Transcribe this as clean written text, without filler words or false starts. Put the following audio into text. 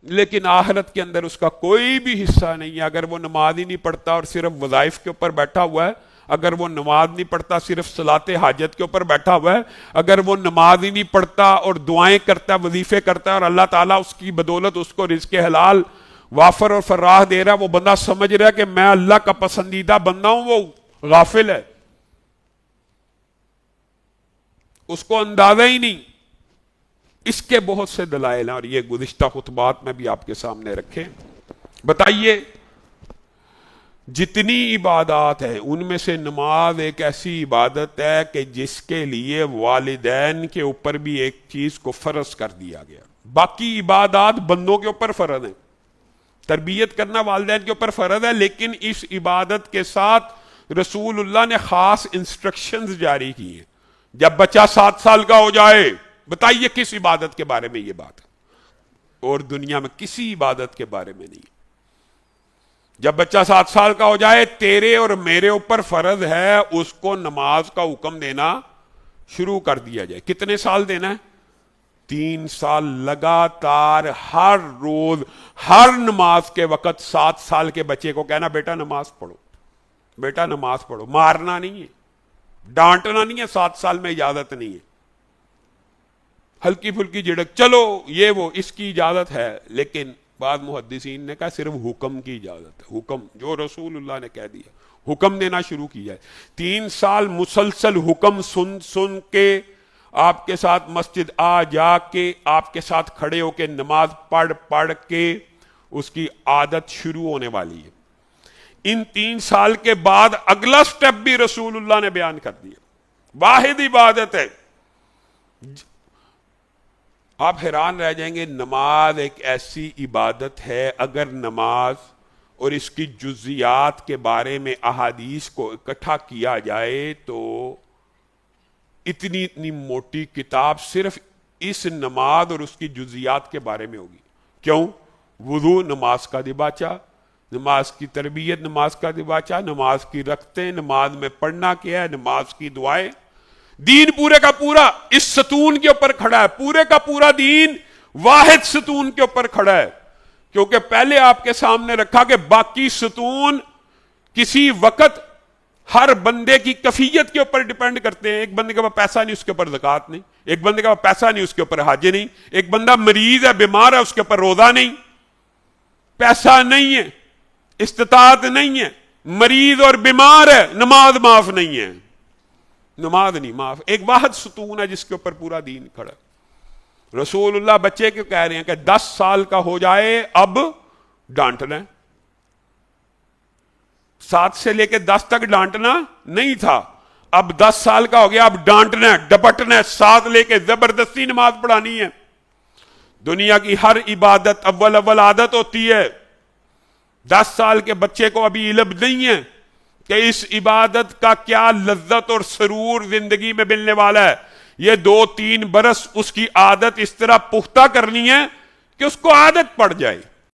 لیکن آخرت کے اندر اس کا کوئی بھی حصہ نہیں ہے. اگر وہ نماز ہی نہیں پڑھتا اور صرف وظائف کے اوپر بیٹھا ہوا ہے، اگر وہ نماز نہیں پڑھتا صرف صلاۃ حاجت کے اوپر بیٹھا ہوا ہے، اگر وہ نماز ہی نہیں پڑھتا اور دعائیں کرتا ہے، وظیفے کرتا ہے، اور اللہ تعالیٰ اس کی بدولت اس کو رزق حلال وافر اور فراہ دے رہا ہے، وہ بندہ سمجھ رہا ہے کہ میں اللہ کا پسندیدہ بندہ ہوں، وہ غافل ہے، اس کو اندازہ ہی نہیں. اس کے بہت سے دلائل ہیں اور یہ گزشتہ خطبات میں بھی آپ کے سامنے رکھے. بتائیے، جتنی عبادات ہیں ان میں سے نماز ایک ایسی عبادت ہے کہ جس کے لیے والدین کے اوپر بھی ایک چیز کو فرض کر دیا گیا. باقی عبادات بندوں کے اوپر فرض ہیں، تربیت کرنا والدین کے اوپر فرض ہے، لیکن اس عبادت کے ساتھ رسول اللہ نے خاص انسٹرکشنز جاری کی ہیں. جب بچہ 7 سال کا ہو جائے، بتائیے کس عبادت کے بارے میں یہ بات ہے؟ اور دنیا میں کسی عبادت کے بارے میں نہیں. جب بچہ 7 سال کا ہو جائے، تیرے اور میرے اوپر فرض ہے اس کو نماز کا حکم دینا شروع کر دیا جائے. کتنے سال دینا ہے؟ 3 سال لگاتار، ہر روز، ہر نماز کے وقت 7 سال کے بچے کو کہنا بیٹا نماز پڑھو، بیٹا نماز پڑھو. مارنا نہیں ہے، ڈانٹنا نہیں ہے، 7 سال میں اجازت نہیں ہے. ہلکی پھلکی جھڑک، چلو یہ وہ، اس کی اجازت ہے، لیکن بعض محدثین نے کہا صرف حکم کی اجازت ہے. حکم جو رسول اللہ نے کہہ دیا، حکم دینا شروع کیا ہے. 3 سال مسلسل حکم سن سن کے، آپ کے ساتھ مسجد آ جا کے، آپ کے ساتھ کھڑے ہو کے نماز پڑھ پڑھ کے اس کی عادت شروع ہونے والی ہے. ان 3 سال کے بعد اگلا سٹیپ بھی رسول اللہ نے بیان کر دیا. واحد عبادت ہے. آپ حیران رہ جائیں گے، نماز ایک ایسی عبادت ہے، اگر نماز اور اس کی جزیات کے بارے میں احادیث کو اکٹھا کیا جائے تو اتنی موٹی کتاب صرف اس نماز اور اس کی جزیات کے بارے میں ہوگی. کیوں؟ وضو نماز کا دباچہ، نماز کی تربیت نماز کا دباچہ، نماز کی رکعتیں، نماز میں پڑھنا کیا ہے، نماز کی دعائیں. دین پورے کا پورا اس ستون کے اوپر کھڑا ہے. پورے کا پورا دین واحد ستون کے اوپر کھڑا ہے، کیونکہ پہلے آپ کے سامنے رکھا کہ باقی ستون کسی وقت ہر بندے کی کفیت کے اوپر ڈیپینڈ کرتے ہیں. ایک بندے کے پاس پیسہ نہیں، اس کے اوپر زکوٰۃ نہیں. ایک بندے کے پاس پیسہ نہیں، اس کے اوپر حج نہیں. ایک بندہ مریض ہے، بیمار ہے، اس کے اوپر روزہ نہیں. پیسہ نہیں ہے، استطاعت نہیں ہے، مریض اور بیمار ہے، نماز معاف نہیں ہے. نماز نہیں معاف. ایک واحد ستون ہے جس کے اوپر پورا دین کھڑا. رسول اللہ بچے کو کہہ رہے ہیں کہ 10 سال کا ہو جائے اب ڈانٹنا ہے. 7 سے لے کے 10 تک ڈانٹنا نہیں تھا، اب 10 سال کا ہو گیا، اب ڈانٹنا ہے، ڈپٹنا ہے، 7 لے کے زبردستی نماز پڑھانی ہے. دنیا کی ہر عبادت اول عادت ہوتی ہے. 10 سال کے بچے کو ابھی علم نہیں ہے کہ اس عبادت کا کیا لذت اور سرور زندگی میں ملنے والا ہے. یہ 2-3 برس اس کی عادت اس طرح پختہ کرنی ہے کہ اس کو عادت پڑ جائے.